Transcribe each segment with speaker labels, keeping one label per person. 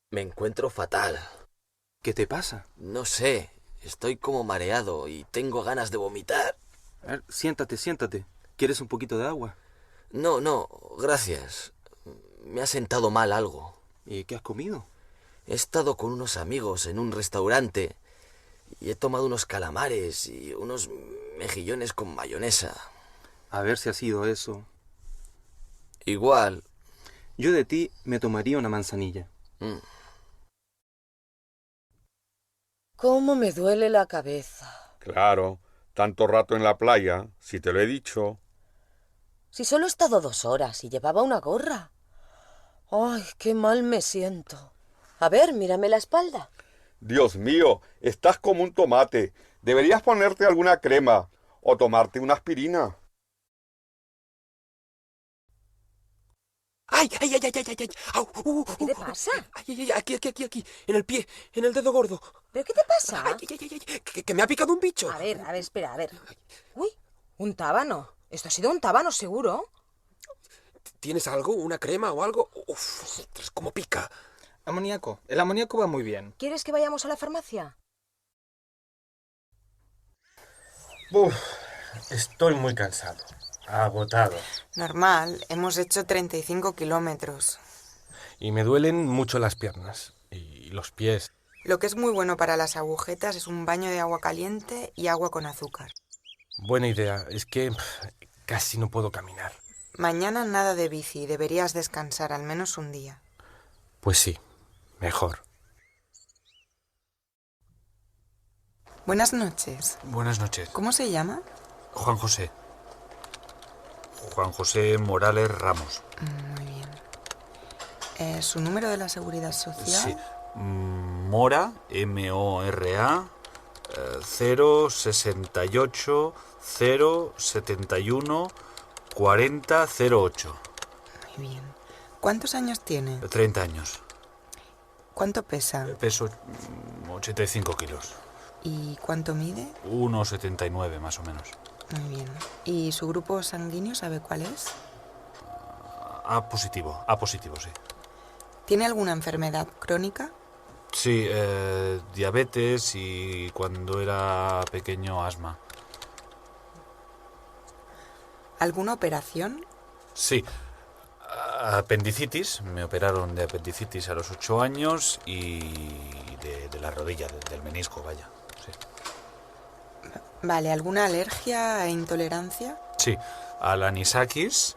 Speaker 1: Me encuentro fatal.
Speaker 2: ¿Qué te pasa?
Speaker 1: No sé, estoy como mareado y tengo ganas de vomitar.
Speaker 2: A ver, siéntate, siéntate. ¿Quieres un poquito de agua?
Speaker 1: No, no, gracias. Me ha sentado mal algo.
Speaker 2: ¿Y qué has comido?
Speaker 1: He estado con unos amigos en un restaurante y he tomado unos calamares y unos mejillones con mayonesa.
Speaker 2: A ver si ha sido eso.
Speaker 1: Igual.
Speaker 2: Yo de ti me tomaría una manzanilla.
Speaker 1: mm,
Speaker 3: ¿Cómo me duele la cabeza?
Speaker 4: Claro, tanto rato en la playa, si te lo he dicho.
Speaker 3: Si solo he estado 2 horas y llevaba una gorra. Ay, qué mal me siento. A ver, mírame la espalda.
Speaker 4: Dios mío, estás como un tomate. Deberías ponerte alguna crema o tomarte una aspirina.
Speaker 1: ¡Ay, ay, ay, ay, ay, ay! Ay! ¡Au!
Speaker 3: ¿Qué te pasa?
Speaker 1: ¡Ay, ay, ay! Aquí! En el pie, en el dedo gordo.
Speaker 3: ¿Pero qué te pasa?
Speaker 1: ¡Ay, ay, ay, ay! Que me ha picado un bicho.
Speaker 3: A ver, espera, a ver. Uy, un tábano. Esto ha sido un tábano, seguro.
Speaker 1: ¿Tienes algo? ¿Una crema o algo? Uf, ostras, cómo pica.
Speaker 2: Amoníaco. El amoníaco va muy bien.
Speaker 3: ¿Quieres que vayamos a la farmacia?
Speaker 5: Uf, estoy muy cansado, agotado.
Speaker 6: Normal, hemos hecho 35 kilómetros.
Speaker 5: Y me duelen mucho las piernas y los pies.
Speaker 6: Lo que es muy bueno para las agujetas es un baño de agua caliente y agua con azúcar.
Speaker 5: Buena idea, es que casi no puedo caminar.
Speaker 6: Mañana nada de bici, deberías descansar al menos un día.
Speaker 5: Pues sí, mejor.
Speaker 6: Buenas noches.
Speaker 7: Buenas noches.
Speaker 6: ¿Cómo se llama?
Speaker 7: Juan José. Juan José Morales Ramos.
Speaker 6: Muy bien. ¿Su número de la Seguridad Social?
Speaker 7: Sí. Mora, M-O-R-A, 068 071 4008.
Speaker 6: Muy bien. ¿Cuántos años tiene?
Speaker 7: 30 años.
Speaker 6: ¿Cuánto pesa?
Speaker 7: Peso 85 kilos.
Speaker 6: ¿Y cuánto mide?
Speaker 7: 1,79 más o menos.
Speaker 6: Muy bien. ¿Y su grupo sanguíneo sabe cuál es?
Speaker 7: A positivo, sí.
Speaker 6: ¿Tiene alguna enfermedad crónica?
Speaker 7: Sí, diabetes y cuando era pequeño asma.
Speaker 6: ¿Alguna operación?
Speaker 7: Sí, apendicitis. Me operaron de apendicitis a los 8 años y de la rodilla, del menisco, vaya. Sí.
Speaker 6: Vale, ¿alguna alergia e intolerancia?
Speaker 7: Sí, al anisakis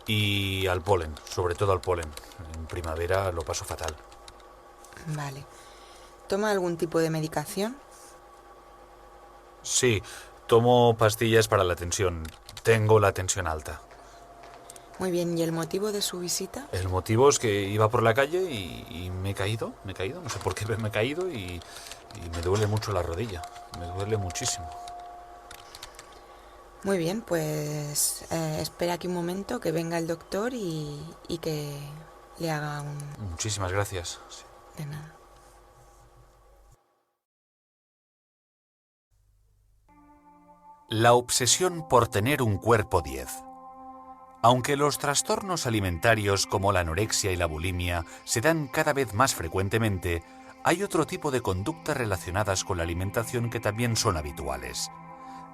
Speaker 7: y al polen, sobre todo al polen. En primavera lo paso fatal.
Speaker 6: Vale. ¿Toma algún tipo de medicación?
Speaker 7: Sí, tomo pastillas para la tensión. Tengo la tensión alta.
Speaker 6: Muy bien, ¿y el motivo de su visita?
Speaker 7: El motivo es que iba por la calle y me he caído, no sé por qué me he caído y me duele mucho la rodilla, me duele muchísimo.
Speaker 6: Muy bien, pues espera aquí un momento que venga el doctor y que le haga un...
Speaker 7: Muchísimas gracias. Sí.
Speaker 6: De nada.
Speaker 8: La obsesión por tener un cuerpo 10. Aunque los trastornos alimentarios como la anorexia y la bulimia se dan cada vez más frecuentemente, hay otro tipo de conductas relacionadas con la alimentación que también son habituales.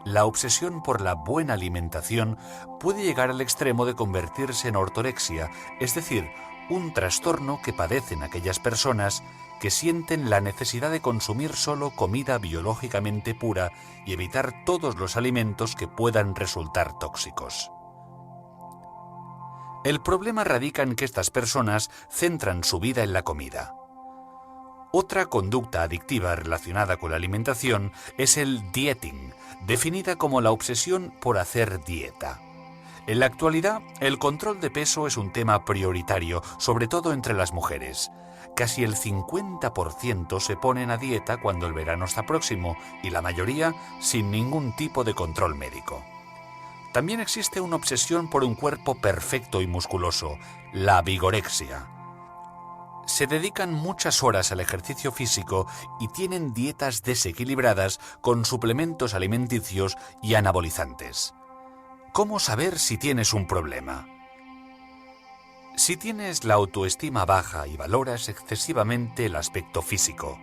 Speaker 8: La obsesión por la buena alimentación puede llegar al extremo de convertirse en ortorexia, es decir, un trastorno que padecen aquellas personas que sienten la necesidad de consumir solo comida biológicamente pura y evitar todos los alimentos que puedan resultar tóxicos. El problema radica en que estas personas centran su vida en la comida. Otra conducta adictiva relacionada con la alimentación es el dieting, definida como la obsesión por hacer dieta. En la actualidad, el control de peso es un tema prioritario, sobre todo entre las mujeres. Casi el 50% se ponen a dieta cuando el verano está próximo y la mayoría sin ningún tipo de control médico. También existe una obsesión por un cuerpo perfecto y musculoso, la vigorexia. Se dedican muchas horas al ejercicio físico y tienen dietas desequilibradas con suplementos alimenticios y anabolizantes. ¿Cómo saber si tienes un problema? Si tienes la autoestima baja y valoras excesivamente el aspecto físico,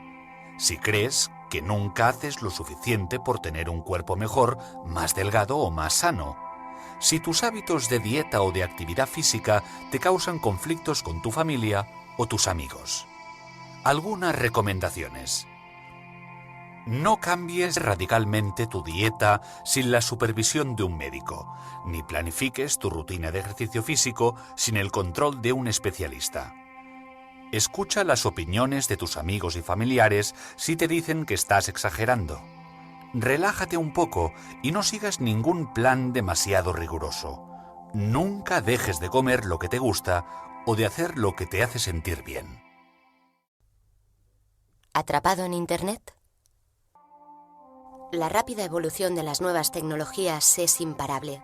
Speaker 8: si crees que nunca haces lo suficiente por tener un cuerpo mejor, más delgado o más sano, si tus hábitos de dieta o de actividad física te causan conflictos con tu familia o tus amigos. Algunas recomendaciones. No cambies radicalmente tu dieta sin la supervisión de un médico, ni planifiques tu rutina de ejercicio físico sin el control de un especialista. Escucha las opiniones de tus amigos y familiares si te dicen que estás exagerando. Relájate un poco y no sigas ningún plan demasiado riguroso. Nunca dejes de comer lo que te gusta o de hacer lo que te hace sentir bien.
Speaker 9: ¿Atrapado en Internet? La rápida evolución de las nuevas tecnologías es imparable.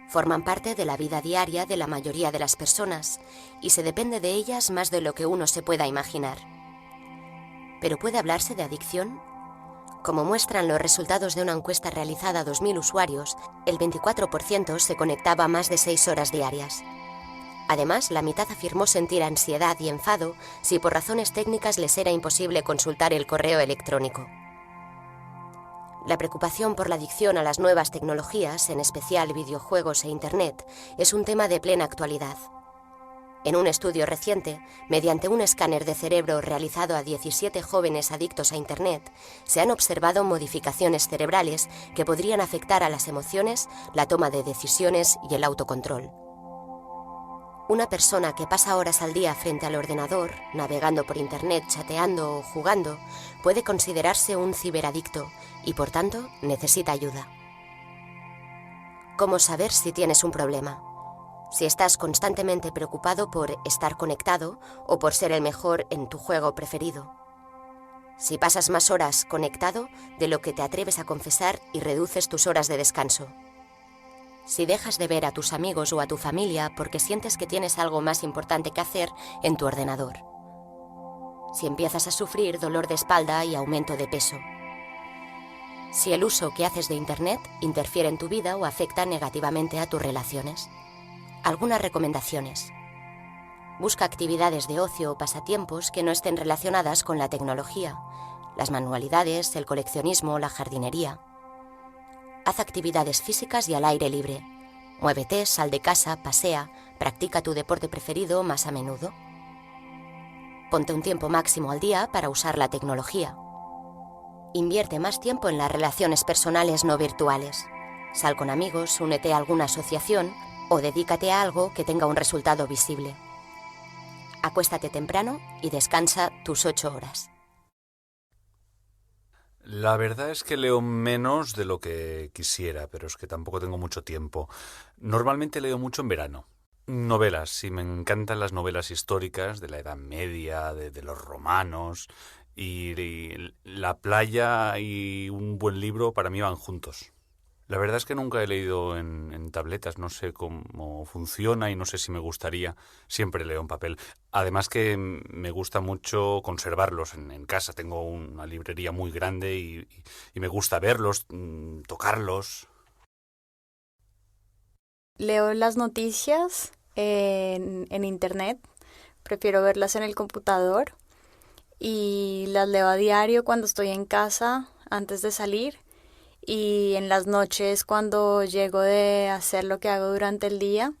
Speaker 9: Forman parte de la vida diaria de la mayoría de las personas y se depende de ellas más de lo que uno se pueda imaginar. ¿Pero puede hablarse de adicción? Como muestran los resultados de una encuesta realizada a 2.000 usuarios, el 24% se conectaba más de 6 horas diarias. Además, la mitad afirmó sentir ansiedad y enfado si por razones técnicas les era imposible consultar el correo electrónico. La preocupación por la adicción a las nuevas tecnologías, en especial videojuegos e Internet, es un tema de plena actualidad. En un estudio reciente, mediante un escáner de cerebro realizado a 17 jóvenes adictos a Internet, se han observado modificaciones cerebrales que podrían afectar a las emociones, la toma de decisiones y el autocontrol. Una persona que pasa horas al día frente al ordenador, navegando por Internet, chateando o jugando, puede considerarse un ciberadicto y, por tanto, necesita ayuda. ¿Cómo saber si tienes un problema? Si estás constantemente preocupado por estar conectado o por ser el mejor en tu juego preferido. Si pasas más horas conectado de lo que te atreves a confesar y reduces tus horas de descanso. Si dejas de ver a tus amigos o a tu familia porque sientes que tienes algo más importante que hacer en tu ordenador. Si empiezas a sufrir dolor de espalda y aumento de peso. Si el uso que haces de Internet interfiere en tu vida o afecta negativamente a tus relaciones. Algunas recomendaciones. Busca actividades de ocio o pasatiempos que no estén relacionadas con la tecnología, las manualidades, el coleccionismo, la jardinería. Haz actividades físicas y al aire libre. Muévete, sal de casa, pasea, practica tu deporte preferido más a menudo. Ponte un tiempo máximo al día para usar la tecnología. Invierte más tiempo en las relaciones personales no virtuales. Sal con amigos, únete a alguna asociación o dedícate a algo que tenga un resultado visible. Acuéstate temprano y descansa tus 8 horas.
Speaker 7: La verdad es que leo menos de lo que quisiera, pero es que tampoco tengo mucho tiempo. Normalmente leo mucho en verano. Novelas, sí, me encantan las novelas históricas de la Edad Media, de los romanos, y la playa y un buen libro para mí van juntos. La verdad es que nunca he leído en tabletas, no sé cómo funciona y no sé si me gustaría. Siempre leo en papel. Además que me gusta mucho conservarlos en casa. Tengo una librería muy grande y me gusta verlos, tocarlos.
Speaker 10: Leo las noticias en Internet. Prefiero verlas en el computador y las leo a diario cuando estoy en casa antes de salir. Y en las noches cuando llego de hacer lo que hago durante el día.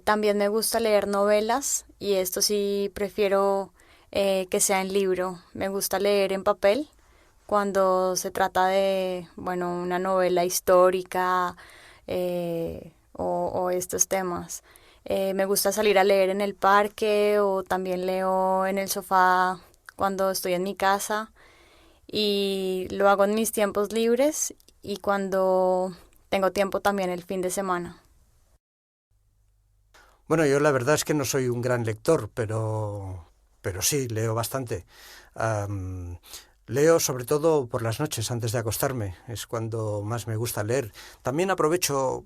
Speaker 10: También me gusta leer novelas y esto sí prefiero que sea en libro. Me gusta leer en papel cuando se trata de, una novela histórica o estos temas. Me gusta salir a leer en el parque o también leo en el sofá cuando estoy en mi casa. Y lo hago en mis tiempos libres y cuando tengo tiempo también el fin de semana.
Speaker 11: Bueno, yo la verdad es que no soy un gran lector, pero sí, leo bastante. Leo sobre todo por las noches antes de acostarme, es cuando más me gusta leer. También aprovecho,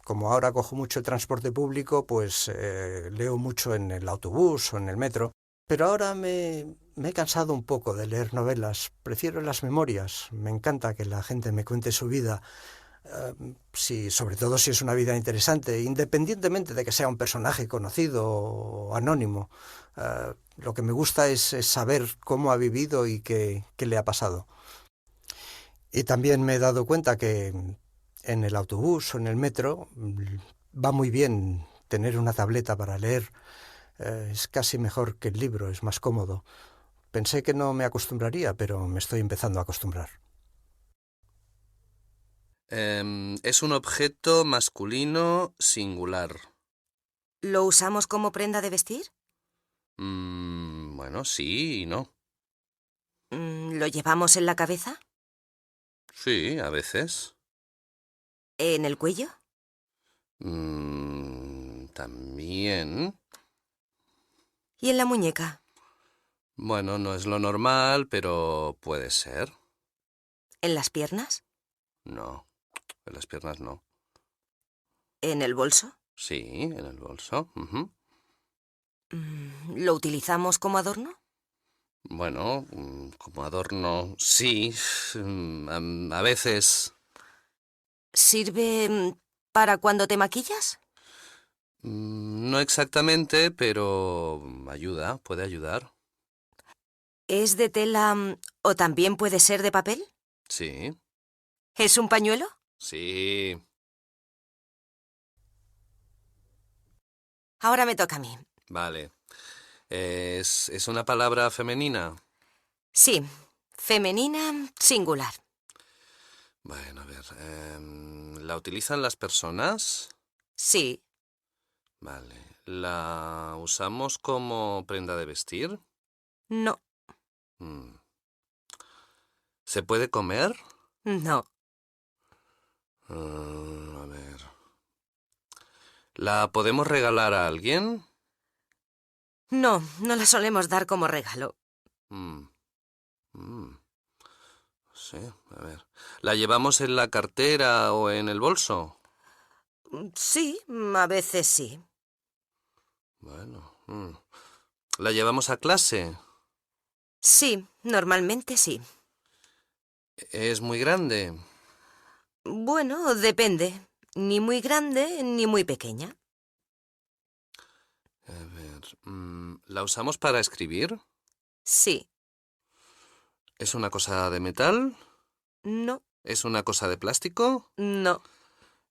Speaker 11: como ahora cojo mucho el transporte público, pues leo mucho en el autobús o en el metro. Pero ahora me he cansado un poco de leer novelas, prefiero las memorias, me encanta que la gente me cuente su vida. Sobre todo si es una vida interesante, independientemente de que sea un personaje conocido o anónimo. Lo que me gusta es saber cómo ha vivido y qué le ha pasado. Y también me he dado cuenta que en el autobús o en el metro va muy bien tener una tableta para leer. Es casi mejor que el libro, es más cómodo. Pensé que no me acostumbraría, pero me estoy empezando a acostumbrar.
Speaker 12: Es un objeto masculino singular.
Speaker 9: ¿Lo usamos como prenda de vestir?
Speaker 12: Bueno, sí y no.
Speaker 9: ¿Lo llevamos en la cabeza?
Speaker 12: Sí, a veces.
Speaker 9: ¿En el cuello?
Speaker 12: También.
Speaker 9: ¿Y en la muñeca?
Speaker 12: Bueno, no es lo normal, pero puede ser.
Speaker 9: ¿En las piernas?
Speaker 12: No, en las piernas no.
Speaker 9: ¿En el bolso?
Speaker 12: Sí, en el bolso. Ujú.
Speaker 9: ¿Lo utilizamos como adorno?
Speaker 12: Bueno, como adorno, sí. A veces.
Speaker 9: ¿Sirve para cuando te maquillas?
Speaker 12: No exactamente, pero ayuda, puede ayudar.
Speaker 9: ¿Es de tela o también puede ser de papel?
Speaker 12: Sí,
Speaker 9: ¿Es un pañuelo?
Speaker 12: sí.
Speaker 9: Ahora me toca a mí.
Speaker 12: Vale. ¿Es una palabra femenina?
Speaker 9: Sí, femenina singular.
Speaker 12: Bueno, a ver. ¿La utilizan las personas?
Speaker 9: Sí,
Speaker 12: Vale. ¿La usamos como prenda de vestir?
Speaker 9: no,
Speaker 12: ¿Se puede comer?
Speaker 9: no,
Speaker 12: A ver. ¿La podemos regalar a alguien?
Speaker 9: no la solemos dar como regalo.
Speaker 12: Sí, a ver. ¿La llevamos en la cartera o en el bolso?
Speaker 9: Sí, a veces sí.
Speaker 12: Bueno. ¿La llevamos a clase?
Speaker 9: Sí, normalmente sí.
Speaker 12: ¿Es muy grande?
Speaker 9: Bueno, depende. Ni muy grande ni muy pequeña.
Speaker 12: A ver. ¿La usamos para escribir?
Speaker 9: Sí,
Speaker 12: ¿Es una cosa de metal?
Speaker 9: no,
Speaker 12: ¿Es una cosa de plástico?
Speaker 9: no,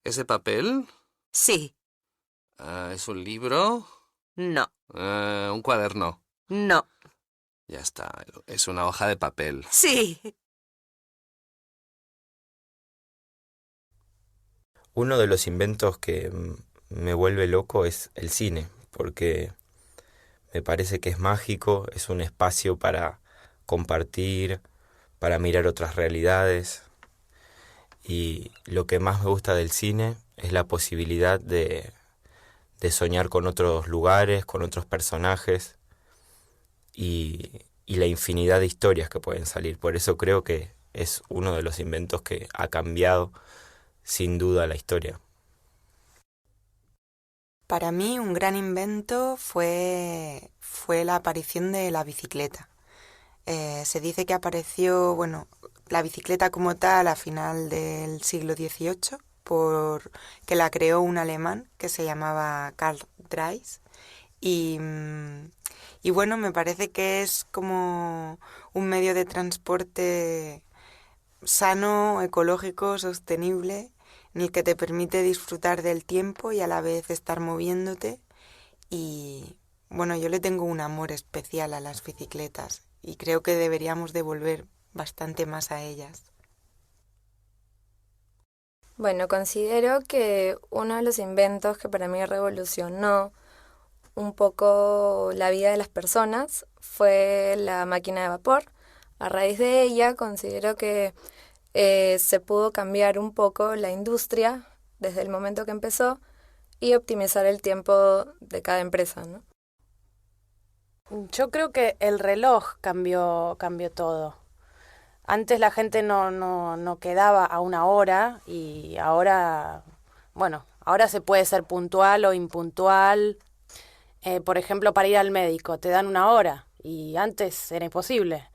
Speaker 12: ¿Es de papel?
Speaker 9: sí,
Speaker 12: ¿Es un libro?
Speaker 9: no,
Speaker 12: ¿Un cuaderno?
Speaker 9: no,
Speaker 12: Ya está. Es una hoja de papel.
Speaker 9: sí.
Speaker 13: Uno de los inventos que me vuelve loco es el cine, porque me parece que es mágico, es un espacio para compartir, para mirar otras realidades. Y lo que más me gusta del cine es la posibilidad de soñar con otros lugares, con otros personajes y la infinidad de historias que pueden salir. Por eso creo que es uno de los inventos que ha cambiado sin duda la historia.
Speaker 6: Para mí un gran invento fue la aparición de la bicicleta. Se dice que apareció, la bicicleta como tal a final del siglo XVIII, que la creó un alemán que se llamaba Karl Drais. Y me parece que es como un medio de transporte sano, ecológico, sostenible, en el que te permite disfrutar del tiempo y a la vez estar moviéndote. Y yo le tengo un amor especial a las bicicletas y creo que deberíamos devolver bastante más a ellas.
Speaker 10: Bueno, considero que uno de los inventos que para mí revolucionó un poco la vida de las personas fue la máquina de vapor. A raíz de ella considero que se pudo cambiar un poco la industria desde el momento que empezó y optimizar el tiempo de cada empresa, ¿no?
Speaker 14: Yo creo que el reloj cambió todo. Antes la gente no quedaba a una hora y ahora se puede ser puntual o impuntual. Por ejemplo, para ir al médico te dan una hora y antes era imposible.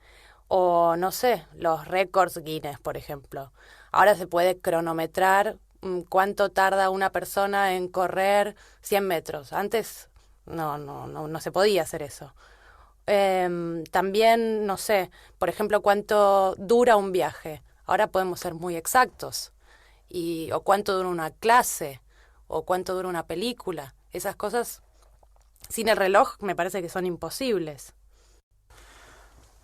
Speaker 14: O no sé, los récords Guinness, por ejemplo. Ahora se puede cronometrar cuánto tarda una persona en correr 100 metros. Antes no se podía hacer eso. También, no sé, por ejemplo, cuánto dura un viaje. Ahora podemos ser muy exactos. O cuánto dura una clase, o cuánto dura una película. Esas cosas, sin el reloj, me parece que son imposibles.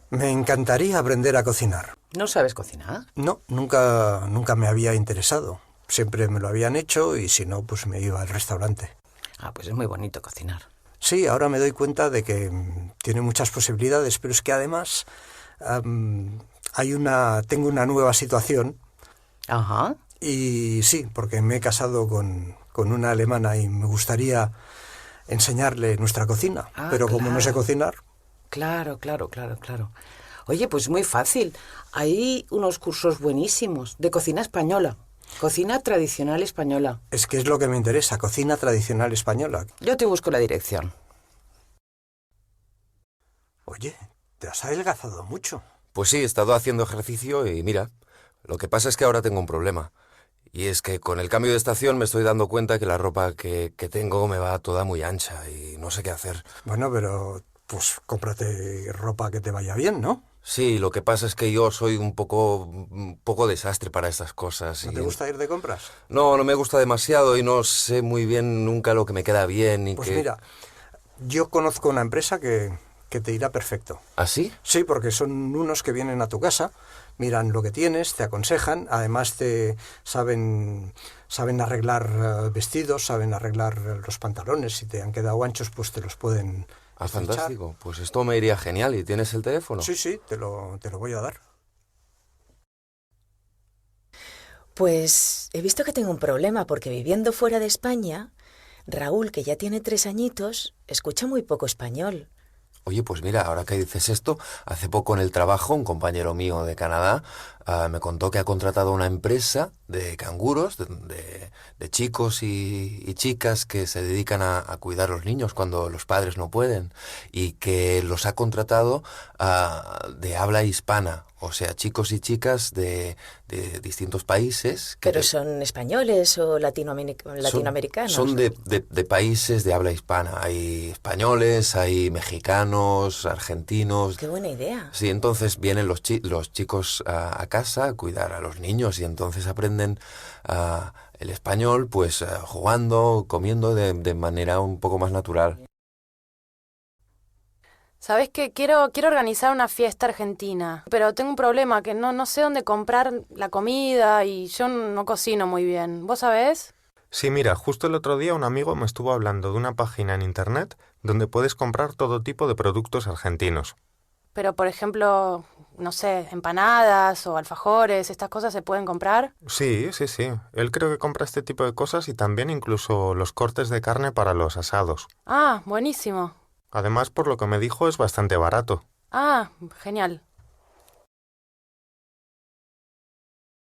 Speaker 11: Me encantaría aprender a cocinar.
Speaker 15: ¿No sabes cocinar?
Speaker 11: No, nunca me había interesado. Siempre me lo habían hecho y si no, pues me iba al restaurante.
Speaker 15: Ah, pues es muy bonito cocinar.
Speaker 11: Sí, ahora me doy cuenta de que tiene muchas posibilidades, pero es que además tengo una nueva situación.
Speaker 15: Ajá.
Speaker 11: Y sí, porque me he casado con una alemana y me gustaría enseñarle nuestra cocina. Pero como no sé cocinar...
Speaker 15: Claro. Oye, pues muy fácil. Hay unos cursos buenísimos de cocina española. Cocina tradicional española.
Speaker 11: Es que es lo que me interesa, cocina tradicional española.
Speaker 15: Yo te busco la dirección.
Speaker 11: Oye, te has adelgazado mucho.
Speaker 16: Pues sí, he estado haciendo ejercicio y mira, lo que pasa es que ahora tengo un problema. Y es que con el cambio de estación me estoy dando cuenta que la ropa que tengo me va toda muy ancha y no sé qué hacer.
Speaker 11: Bueno, pero pues cómprate ropa que te vaya bien, ¿no?
Speaker 16: Sí, lo que pasa es que yo soy un poco desastre para estas cosas.
Speaker 11: ¿No te gusta ir de compras?
Speaker 16: No me gusta demasiado y no sé muy bien nunca lo que me queda bien.
Speaker 11: Pues mira, yo conozco una empresa que te irá perfecto.
Speaker 16: ¿Ah, sí?
Speaker 11: Sí, porque son unos que vienen a tu casa, miran lo que tienes, te aconsejan, además te saben arreglar vestidos, saben arreglar los pantalones, si te han quedado anchos pues te los pueden...
Speaker 16: Ah, fantástico. Pues esto me iría genial. ¿Y tienes el teléfono?
Speaker 11: Sí, te lo voy a dar.
Speaker 17: Pues he visto que tengo un problema porque viviendo fuera de España, Raúl, que ya tiene 3 añitos, escucha muy poco español.
Speaker 16: Oye, pues mira, ahora que dices esto, hace poco en el trabajo un compañero mío de Canadá me contó que ha contratado una empresa de canguros, de chicos y chicas que se dedican a cuidar a los niños cuando los padres no pueden y que los ha contratado de habla hispana, o sea, chicos y chicas de distintos países.
Speaker 17: ¿Pero son españoles o latinoamericanos?
Speaker 16: Son de países de habla hispana. Hay españoles, hay mexicanos, argentinos.
Speaker 17: ¡Qué buena idea!
Speaker 16: Sí, entonces vienen los chicos a casa a cuidar a los niños y entonces aprenden el español pues jugando, comiendo de manera un poco más natural.
Speaker 14: ¿Sabés qué? Quiero organizar una fiesta argentina, pero tengo un problema, que no sé dónde comprar la comida y yo no cocino muy bien. ¿Vos sabés?
Speaker 5: Sí, mira, justo el otro día un amigo me estuvo hablando de una página en internet donde puedes comprar todo tipo de productos argentinos.
Speaker 14: Pero, por ejemplo, no sé, empanadas o alfajores, ¿estas cosas se pueden comprar?
Speaker 5: Sí. Él creo que compra este tipo de cosas y también incluso los cortes de carne para los asados.
Speaker 14: Ah, buenísimo.
Speaker 5: Además, por lo que me dijo, es bastante barato.
Speaker 14: Ah, genial.